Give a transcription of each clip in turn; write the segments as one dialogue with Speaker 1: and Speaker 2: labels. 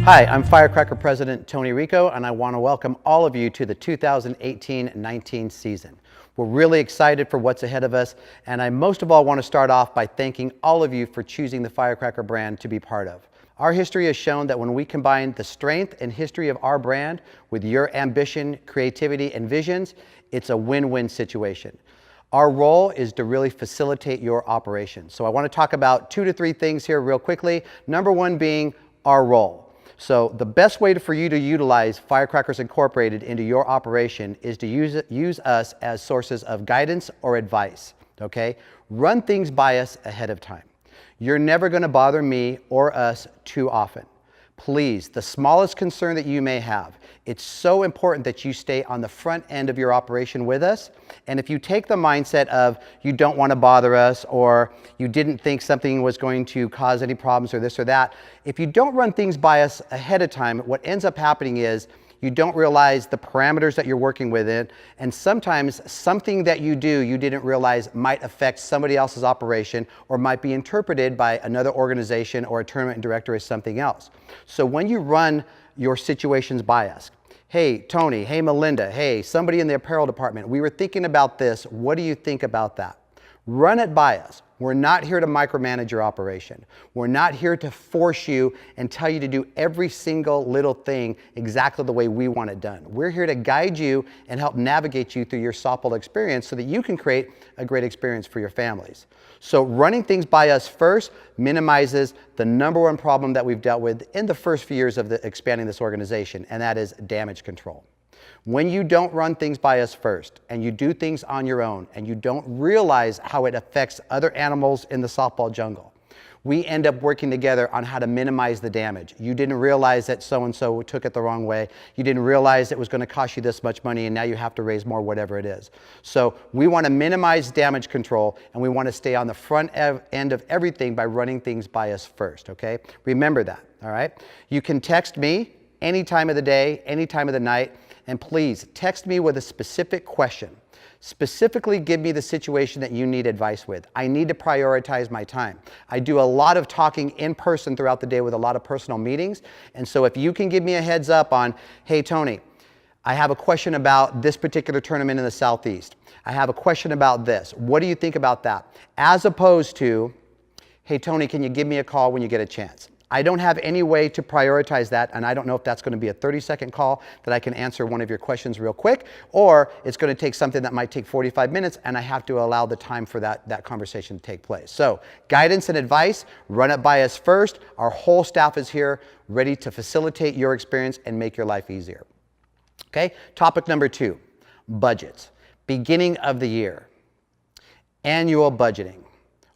Speaker 1: Hi, I'm Firecracker President Tony Rico, and I want to welcome all of you to the 2018-19 season. We're really excited for what's ahead of us, and I most of all want to start off by thanking all of you for choosing the Firecracker brand to be part of. Our history has shown that when we combine the strength and history of our brand with your ambition, creativity, and visions, it's a win-win situation. Our role is to really facilitate your operation. So I want to talk about 2 to 3 things here real quickly. Number one being our role. So the best way for you to utilize Firecrackers Incorporated into your operation is to use us as sources of guidance or advice, okay? Run things by us ahead of time. You're never going to bother me or us too often. Please, the smallest concern that you may have, it's so important that you stay on the front end of your operation with us. And if you take the mindset of you don't want to bother us, or you didn't think something was going to cause any problems or this or that, if you don't run things by us ahead of time, what ends up happening is you don't realize the parameters that you're working within, and sometimes something that you do you didn't realize might affect somebody else's operation or might be interpreted by another organization or a tournament director as something else. So when you run your situations by us, hey Tony, hey Melinda, hey somebody in the apparel department, we were thinking about this, what do you think about that? Run it by us. We're not here to micromanage your operation. We're not here to force you and tell you to do every single little thing exactly the way we want it done. We're here to guide you and help navigate you through your softball experience so that you can create a great experience for your families. So running things by us first minimizes the #1 problem that we've dealt with in the first few years of expanding this organization, and that is damage control. When you don't run things by us first and you do things on your own and you don't realize how it affects other animals in the softball jungle, we end up working together on how to minimize the damage. You didn't realize that so-and-so took it the wrong way. You didn't realize it was going to cost you this much money and now you have to raise more, whatever it is. So we want to minimize damage control and we want to stay on the front end of everything by running things by us first, okay? Remember that, all right? You can text me any time of the day, any time of the night. And please text me with a specific question. Specifically give me the situation that you need advice with. I need to prioritize my time. I do a lot of talking in person throughout the day with a lot of personal meetings. And so if you can give me a heads up on, hey Tony, I have a question about this particular tournament in the Southeast. I have a question about this. What do you think about that? As opposed to, hey Tony, can you give me a call when you get a chance? I don't have any way to prioritize that, and I don't know if that's going to be a 30-second call that I can answer one of your questions real quick, or it's going to take something that might take 45 minutes, and I have to allow the time for that conversation to take place. So guidance and advice, run it by us first. Our whole staff is here ready to facilitate your experience and make your life easier. Okay, topic number 2, budgets. Beginning of the year, annual budgeting.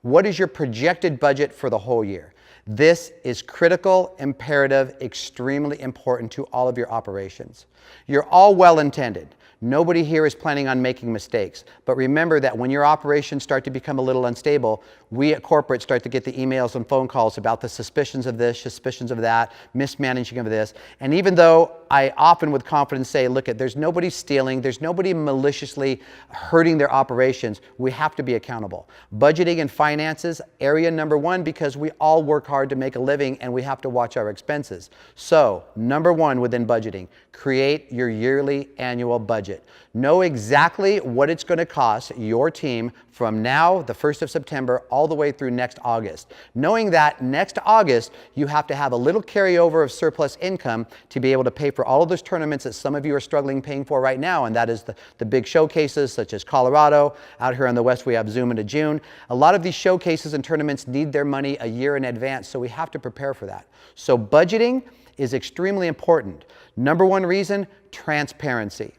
Speaker 1: What is your projected budget for the whole year? This is critical, imperative, extremely important to all of your operations. You're all well-intended. Nobody here is planning on making mistakes. But remember that when your operations start to become a little unstable, we at corporate start to get the emails and phone calls about the suspicions of this, suspicions of that, mismanaging of this. And even though I often with confidence say, look, there's nobody stealing, there's nobody maliciously hurting their operations, we have to be accountable. Budgeting and finances, area #1, because we all work hard to make a living and we have to watch our expenses. So, #1 within budgeting, create your yearly annual budget. Know exactly what it's going to cost your team from now, the 1st of September, all the way through next August. Knowing that next August, you have to have a little carryover of surplus income to be able to pay for all of those tournaments that some of you are struggling paying for right now, and that is the big showcases such as Colorado. Out here on the West, we have Zoom into June. A lot of these showcases and tournaments need their money a year in advance, so we have to prepare for that. So budgeting is extremely important. #1 reason, transparency.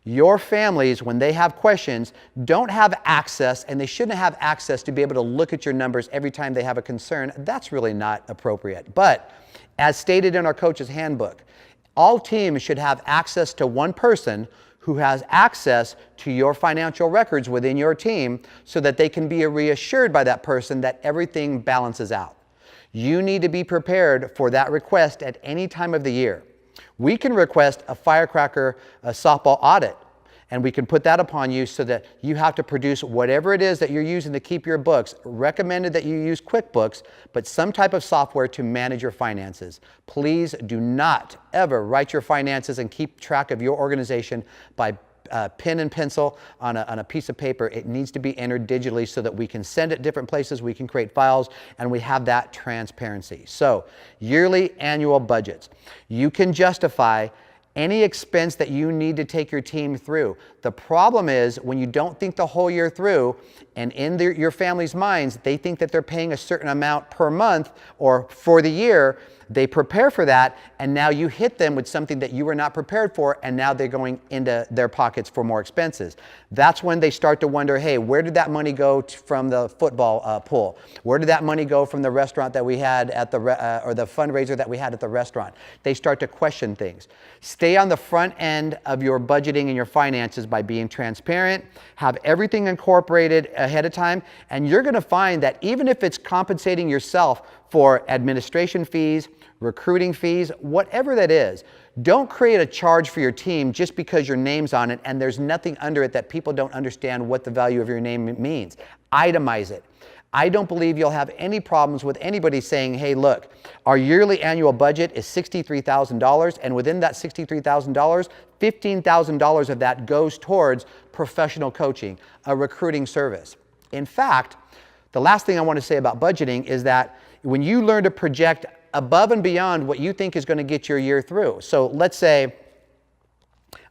Speaker 1: Your families, when they have questions, don't have access, and they shouldn't have access to be able to look at your numbers every time they have a concern. That's really not appropriate. But as stated in our coach's handbook, all teams should have access to one person who has access to your financial records within your team so that they can be reassured by that person that everything balances out. You need to be prepared for that request at any time of the year. We can request a Firecracker softball audit. And we can put that upon you so that you have to produce whatever it is that you're using to keep your books. Recommended that you use QuickBooks, but some type of software to manage your finances. Please do not ever write your finances and keep track of your organization by pen and pencil on a piece of paper. It needs to be entered digitally so that we can send it different places, we can create files, and we have that transparency. So, yearly annual budgets. You can justify any expense that you need to take your team through. The problem is when you don't think the whole year through, and in your family's minds, they think that they're paying a certain amount per month or for the year. They prepare for that, and now you hit them with something that you were not prepared for, and now they're going into their pockets for more expenses. That's when they start to wonder, hey, where did that money go from the football pool? Where did that money go from the restaurant that we had at the, or the fundraiser that we had at the restaurant? They start to question things. Stay on the front end of your budgeting and your finances by being transparent, have everything incorporated ahead of time, and you're gonna find that even if it's compensating yourself for administration fees, recruiting fees, whatever that is, don't create a charge for your team just because your name's on it and there's nothing under it that people don't understand what the value of your name means. Itemize it. I don't believe you'll have any problems with anybody saying, hey, look, our yearly annual budget is $63,000, and within that $63,000, $15,000 of that goes towards professional coaching, a recruiting service. In fact, the last thing I want to say about budgeting is that when you learn to project above and beyond what you think is going to get your year through. So let's say,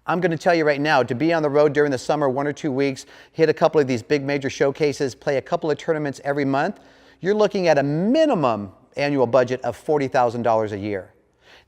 Speaker 1: I'm going to tell you right now, to be on the road during the summer 1 or 2 weeks, hit a couple of these big major showcases, play a couple of tournaments every month, you're looking at a minimum annual budget of $40,000 a year.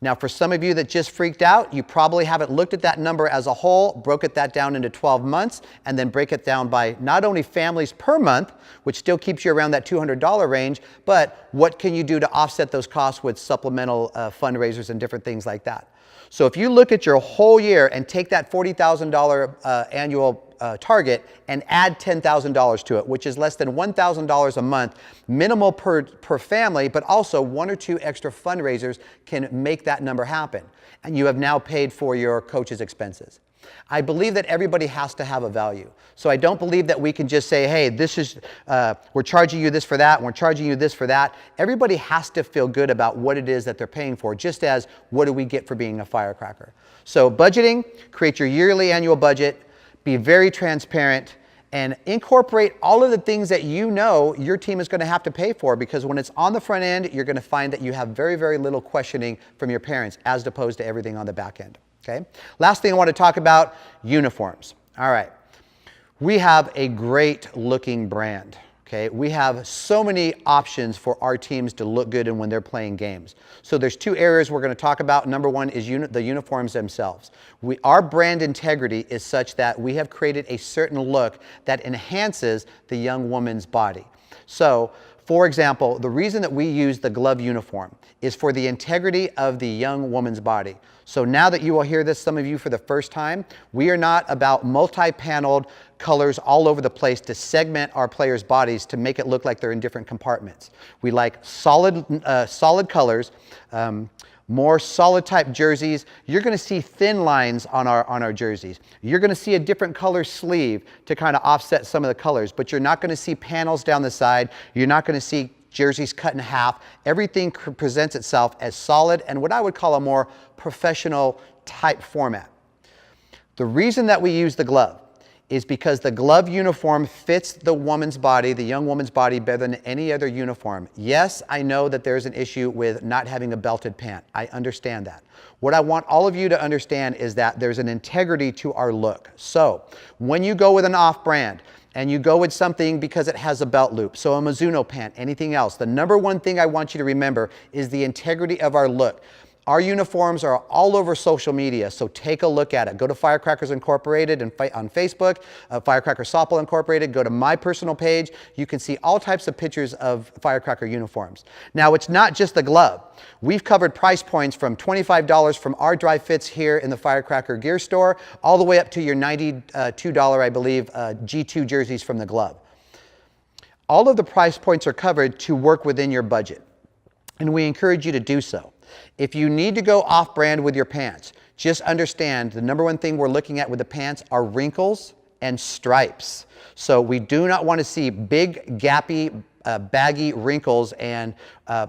Speaker 1: Now, for some of you that just freaked out, you probably haven't looked at that number as a whole, broke that down into 12 months, and then break it down by not only families per month, which still keeps you around that $200 range, but what can you do to offset those costs with supplemental fundraisers and different things like that. So if you look at your whole year and take that $40,000 annual target and add $10,000 to it, which is less than $1,000 a month, minimal per family, but also 1 or 2 extra fundraisers can make that number happen. And you have now paid for your coach's expenses. I believe that everybody has to have a value. So I don't believe that we can just say, hey, this is, we're charging you this for that, and we're charging you this for that. Everybody has to feel good about what it is that they're paying for, just as what do we get for being a firecracker. So budgeting, create your yearly annual budget, be very transparent, and incorporate all of the things that you know your team is going to have to pay for, because when it's on the front end, you're going to find that you have very, very little questioning from your parents as opposed to everything on the back end. Okay? Last thing I want to talk about, uniforms. All right. We have a great looking brand. Okay? We have so many options for our teams to look good and when they're playing games. So there's 2 areas we're going to talk about. Number one is the uniforms themselves. Our brand integrity is such that we have created a certain look that enhances the young woman's body. So, for example, the reason that we use the glove uniform is for the integrity of the young woman's body. So now that you will hear this, some of you for the first time, we are not about multi-paneled colors all over the place to segment our players' bodies to make it look like they're in different compartments. We like solid colors, more solid type jerseys. You're going to see thin lines on our jerseys. You're going to see a different color sleeve to kind of offset some of the colors, but you're not going to see panels down the side. You're not going to see jerseys cut in half. Everything presents itself as solid and what I would call a more professional type format. The reason that we use the glove is because the glove uniform fits the woman's body, the young woman's body, better than any other uniform. Yes, I know that there's an issue with not having a belted pant. I understand that. What I want all of you to understand is that there's an integrity to our look. So when you go with an off-brand, and you go with something because it has a belt loop, so a Mizuno pant, anything else, the number one thing I want you to remember is the integrity of our look. Our uniforms are all over social media, so take a look at it. Go to Firecrackers Incorporated and on Facebook, Firecracker Softball Incorporated. Go to my personal page. You can see all types of pictures of Firecracker uniforms. Now, it's not just the glove. We've covered price points from $25 from our dry fits here in the Firecracker Gear Store, all the way up to your $92, I believe, G2 jerseys from the glove. All of the price points are covered to work within your budget. and we encourage you to do so. If you need to go off-brand with your pants, just understand the number one thing we're looking at with the pants are wrinkles and stripes. So we do not want to see big, gappy, baggy wrinkles and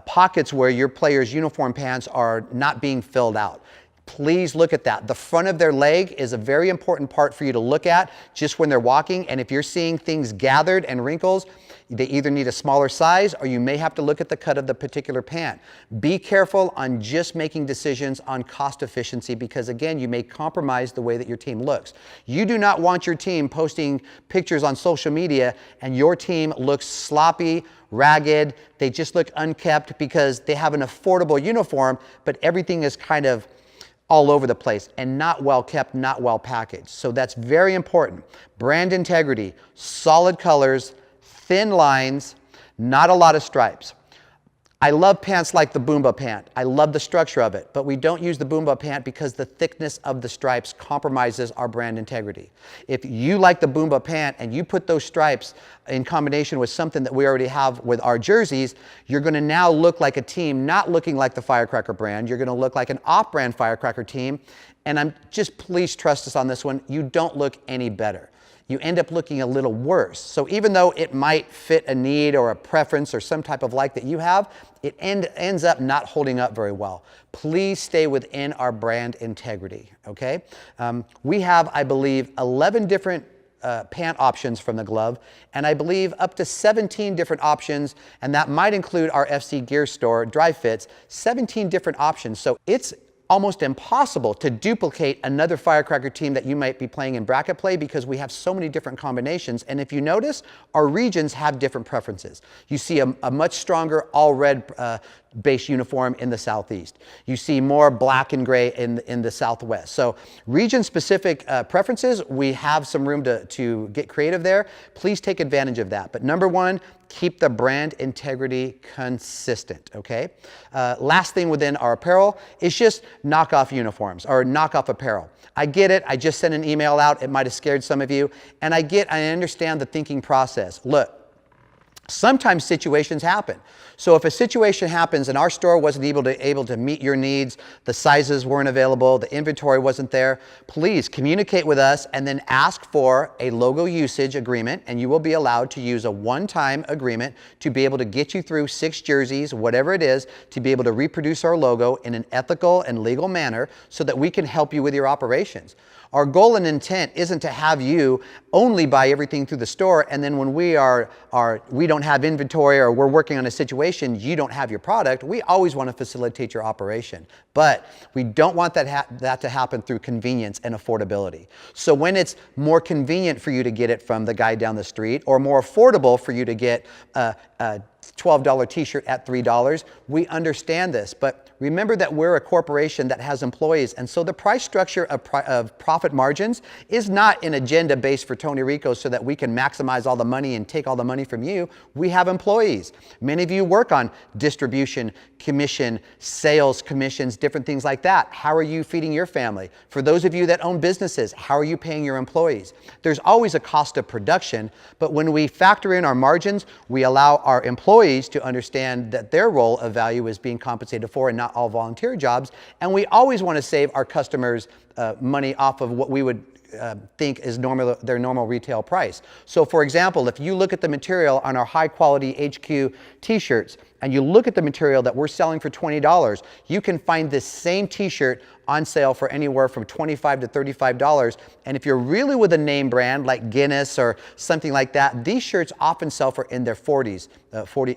Speaker 1: pockets where your players' uniform pants are not being filled out. Please look at that. The front of their leg is a very important part for you to look at just when they're walking. And if you're seeing things gathered and wrinkles, they either need a smaller size or you may have to look at the cut of the particular pant. Be careful on just making decisions on cost efficiency because, again, you may compromise the way that your team looks. You do not want your team posting pictures on social media and your team looks sloppy, ragged, they just look unkept because they have an affordable uniform, but everything is kind of all over the place and not well kept, not well packaged. So that's very important. Brand integrity, solid colors, thin lines, not a lot of stripes. I love pants like the Boomba pant. I love the structure of it, but we don't use the Boomba pant because the thickness of the stripes compromises our brand integrity. If you like the Boomba pant and you put those stripes in combination with something that we already have with our jerseys, you're going to now look like a team not looking like the Firecracker brand. You're going to look like an off-brand Firecracker team. And please trust us on this one. You don't look any better. You end up looking a little worse. So even though it might fit a need or a preference or some type of like that you have, it ends up not holding up very well. Please stay within our brand integrity, okay? We have, I believe, 11 different pant options from the glove, and I believe up to 17 different options, and that might include our FC Gear store, Dry Fits, 17 different options. So it's almost impossible to duplicate another Firecracker team that you might be playing in bracket play because we have so many different combinations. And if you notice, our regions have different preferences. You see a much stronger all red base uniform in the Southeast. You see more black and gray in the Southwest. So region-specific preferences, we have some room to get creative there. Please take advantage of that. But number one, keep the brand integrity consistent, okay? Last thing within our apparel is just knockoff uniforms or knockoff apparel. I get it. I just sent an email out. It might have scared some of you. And I understand the thinking process. Look, sometimes situations happen. So if a situation happens and our store wasn't able to meet your needs, the sizes weren't available, the inventory wasn't there, please communicate with us and then ask for a logo usage agreement, and you will be allowed to use a one-time agreement to be able to get you through 6 jerseys, whatever it is, to be able to reproduce our logo in an ethical and legal manner so that we can help you with your operations. Our goal and intent isn't to have you only buy everything through the store and then when we don't have inventory or we're working on a situation, you don't have your product. We always want to facilitate your operation, but we don't want that to happen through convenience and affordability. So when it's more convenient for you to get it from the guy down the street or more affordable for you to get a $12 t-shirt at $3, we understand this, but remember that we're a corporation that has employees, and so the price structure of profit margins is not an agenda based for Tony Rico so that we can maximize all the money and take all the money from you. We have employees. Many of you work on distribution, commission, sales commissions, different things like that. How are you feeding your family? For those of you that own businesses, how are you paying your employees? There's always a cost of production, but when we factor in our margins, we allow our employees to understand that their role of value is being compensated for and not all volunteer jobs. And we always want to save our customers money off of what we would think is their normal retail price. So for example, if you look at the material on our high quality HQ t-shirts and you look at the material that we're selling for $20, you can find this same t-shirt on sale for anywhere from $25 to $35. And if you're really with a name brand like Guinness or something like that, these shirts often sell for in their 40s,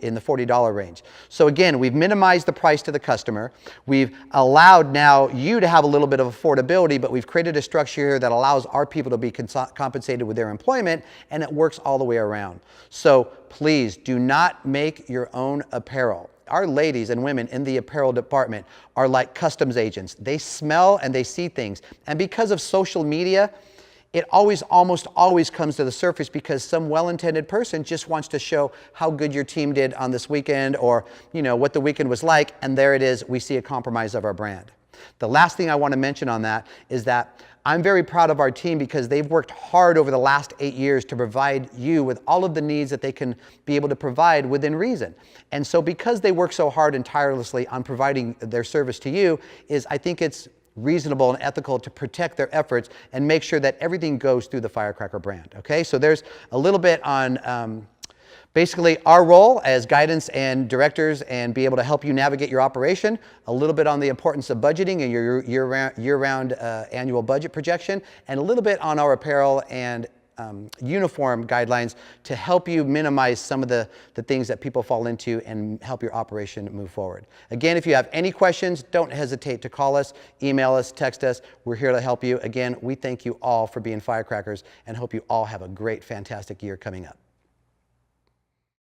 Speaker 1: in the $40 range. So again, we've minimized the price to the customer. We've allowed now you to have a little bit of affordability, but we've created a structure here that allows our people to be compensated with their employment, and it works all the way around. So please do not make your own apparel. Our ladies and women in the apparel department are like customs agents. They smell and they see things. And because of social media, it almost always comes to the surface because some well-intended person just wants to show how good your team did on this weekend or, you know, what the weekend was like. And there it is. We see a compromise of our brand. The last thing I want to mention on that is that I'm very proud of our team because they've worked hard over the last 8 years to provide you with all of the needs that they can be able to provide within reason. And so because they work so hard and tirelessly on providing their service to you, I think it's reasonable and ethical to protect their efforts and make sure that everything goes through the Firecracker brand. Okay, so there's a little bit on basically our role as guidance and directors and be able to help you navigate your operation, a little bit on the importance of budgeting and your year-round annual budget projection, and a little bit on our apparel and uniform guidelines to help you minimize some of the things that people fall into and help your operation move forward. Again, if you have any questions, don't hesitate to call us, email us, text us. We're here to help you. Again, we thank you all for being firecrackers and hope you all have a great, fantastic year coming up.